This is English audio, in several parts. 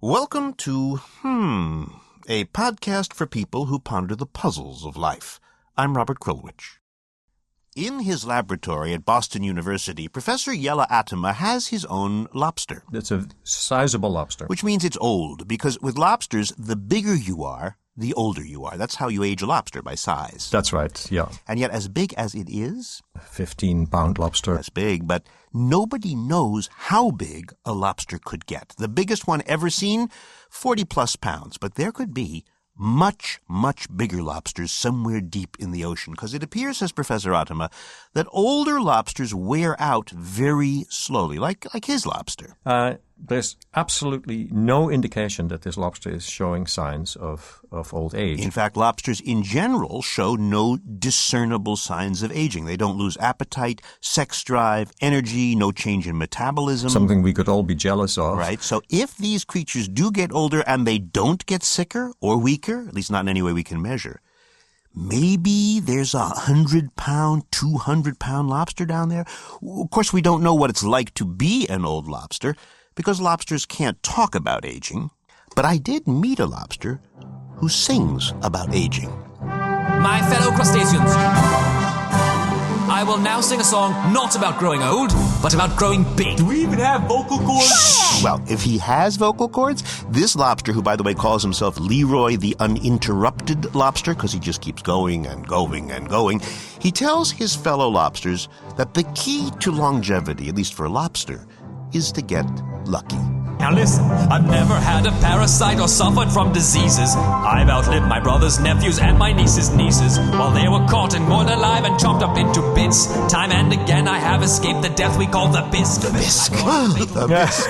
Welcome to, a podcast for people who ponder the puzzles of life. I'm Robert Krulwich. In his laboratory at Boston University, Professor Jelle Atema has his own lobster. It's a sizable lobster. Which means it's old, because with lobsters, the bigger you are, the older you are. That's how you age a lobster, by size. That's right, yeah. And yet, as big as it is... 15-pound lobster. That's big, but nobody knows how big a lobster could get. The biggest one ever seen, 40-plus pounds. But there could be much, much bigger lobsters somewhere deep in the ocean, because it appears, says Professor Atema, that older lobsters wear out very slowly, like his lobster. There's absolutely no indication that this lobster is showing signs of old age. In fact, lobsters in general show no discernible signs of aging. They don't lose appetite, sex drive, energy, no change in metabolism. Something we could all be jealous of. Right. So if these creatures do get older and they don't get sicker or weaker, at least not in any way we can measure, maybe there's 100-pound, 200-pound lobster down there. Of course, we don't know what it's like to be an old lobster, because lobsters can't talk about aging. But I did meet a lobster who sings about aging. My fellow crustaceans, I will now sing a song not about growing old, but about growing big. Do we even have vocal cords? Well, if he has vocal cords, this lobster, who, by the way, calls himself Leroy the Uninterrupted Lobster, because he just keeps going and going and going, he tells his fellow lobsters that the key to longevity, at least for a lobster, is to get lucky. Now listen, I've never had a parasite or suffered from diseases. I've outlived my brothers, nephews, and my nieces' nieces, while they were caught and born alive and chopped up into bits. Time and again I have escaped the death we call the bisque. The bisque. The bisque.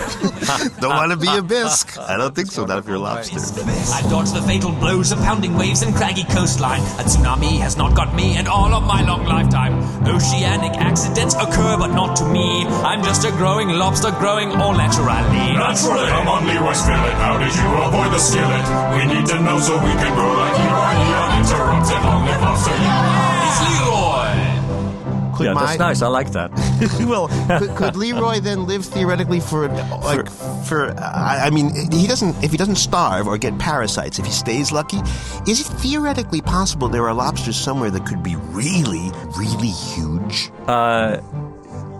Don't want to be a bisque. I don't think so, not if you're a lobster. I've dodged the fatal blows of pounding waves and craggy coastline. A tsunami has not got me in all of my long lifetime. Oceanic accidents occur, but not to me. I'm just a growing lobster, growing all naturally. Naturally, I'm on Leroy's fillet. How did you avoid the skillet? We need to know so we can grow like Leroy, the uninterrupted long-lived lobster. It's Leroy! That's nice. I like that. Well, could Leroy then live theoretically I mean, if he doesn't starve or get parasites, if he stays lucky, is it theoretically possible there are lobsters somewhere that could be really, really huge?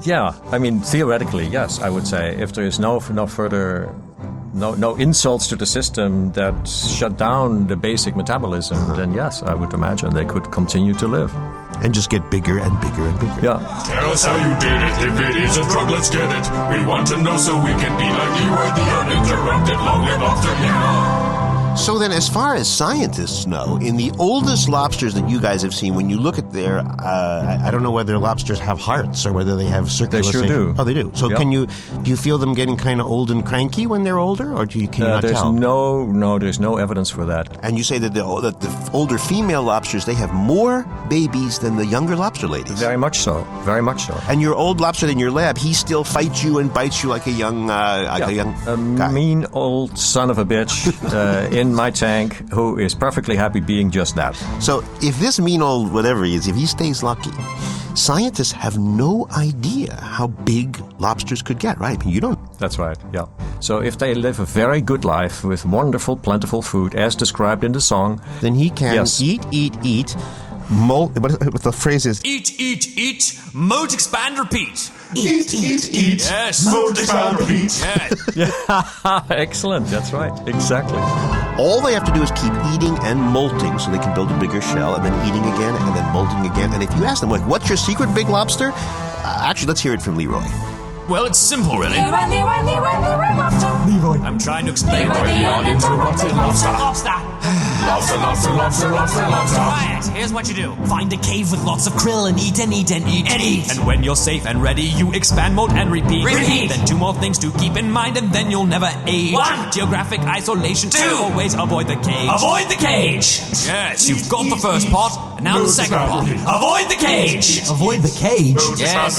Yeah, I mean, theoretically, yes, I would say. If there is no further insults to the system that shut down the basic metabolism, then yes, I would imagine they could continue to live. And just get bigger and bigger and bigger. Yeah. Tell us how you did it. If it is a drug, let's get it. We want to know so we can be like you were the uninterrupted long-lived lobster. Yeah. So then, as far as scientists know, in the oldest lobsters that you guys have seen, when you look at their, I don't know whether lobsters have hearts or whether they have circulation. They sure do. Oh, they do. So yep. Do you feel them getting kind of old and cranky when they're older, or can you not tell? There's no evidence for that. And you say that the older female lobsters, they have more babies than the younger lobster ladies. Very much so. Very much so. And your old lobster in your lab, he still fights you and bites you like a young guy. Mean old son of a bitch in my tank who is perfectly happy being just that. So if this mean old whatever he is, if he stays lucky, scientists have no idea how big lobsters could get, right? I mean, you don't. That's right, yeah. So if they live a very good life with wonderful, plentiful food, as described in the song, then he can eat, molt, what the phrase is? Eat, molt, expand, repeat. Eat. Yes. Molt, expand, repeat. Yes. Yeah, excellent. That's right. Exactly. All they have to do is keep eating and molting so they can build a bigger shell, and then eating again, and then molting again. And if you ask them, like, what's your secret, big lobster? Actually, let's hear it from Leroy. Well, it's simple, really. Leroy, lobster. Leroy. I'm trying to explain Leroy, the uninterrupted lobster. Lobster. Lobster. Right, here's what you do. Find a cave with lots of krill and eat. And when you're safe and ready, you expand, molt, and repeat. Then two more things to keep in mind, and then you'll never age. 1. Geographic isolation. 2. Always avoid the cage. Avoid the cage. Yes, you've got the first part, and now the second part. Avoid the cage. Avoid the cage? Yes.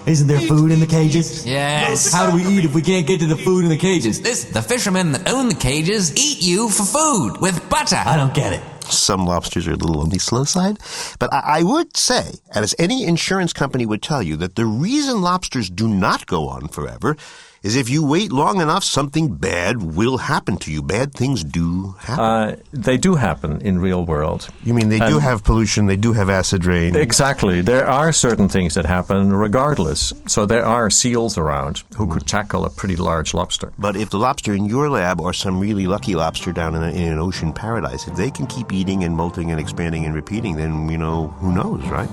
Isn't there food in the cages? Yes. How do we eat if we can't get to the food in the cages? Listen, the fishermen that own the cages eat you for food with butter. I don't get it. Some lobsters are a little on the slow side. But I would say, and as any insurance company would tell you, that the reason lobsters do not go on forever is if you wait long enough, something bad will happen to you. Bad things do happen. They do happen in real world. You mean they do have pollution, they do have acid rain? Exactly. There are certain things that happen regardless. So there are seals around who could tackle a pretty large lobster. But if the lobster in your lab or some really lucky lobster down in an ocean paradise, if they can keep eating and molting and expanding and repeating, then, who knows, right?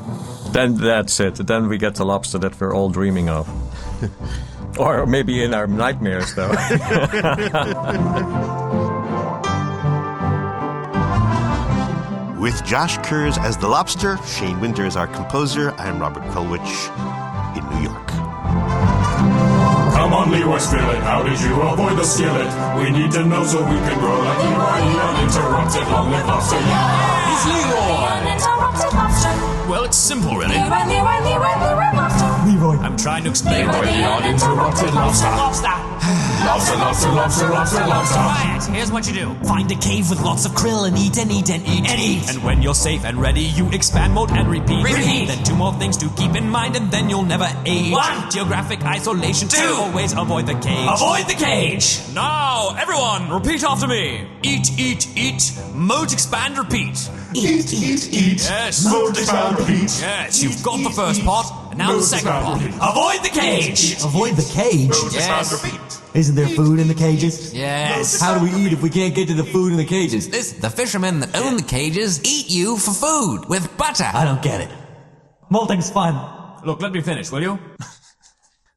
Then that's it. Then we get the lobster that we're all dreaming of. Or maybe in our nightmares, though. With Josh Kurz as the lobster, Shane Winter as our composer, I'm Robert Krulwich in New York. Come on, Leroy, spill it. How did you avoid the skillet? We need to know so we can grow like Leroy, uninterrupted. Long live lobster. It's Leroy. Uninterrupted lobster. Well, it's simple, really. Leroy, Leroy, Leroy, Leroy lobster. Leroy. I'm trying to explain. Leroy, the uninterrupted lobster. Lobster, lobster, lobster, lobster, lobster. Right, here's what you do. Find a cave with lots of krill and eat and eat and eat and eat. And when you're safe and ready, you expand mode and repeat. Repeat. Then 2 more things to keep in mind and then you'll never age. 1. Geographic isolation. 2. Always avoid the cage. Avoid the cage. Now, everyone, repeat after me. Eat, eat, eat. Mode, expand, repeat. Eat, eat, eat. Yes. Mode, expand, repeat. Yes, you've got the first part. And now the second part. Avoid the cage. Avoid the cage? Yes. Expand, repeat. Isn't there food in the cages? Yes. How do we eat if we can't get to the food in the cages? The fishermen that own the cages eat you for food with butter. I don't get it. Molting's fun. Look, let me finish, will you?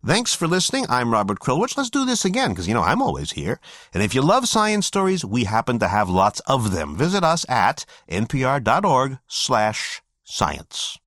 Thanks for listening. I'm Robert Krulwich. Let's do this again, because, I'm always here. And if you love science stories, we happen to have lots of them. Visit us at npr.org/science.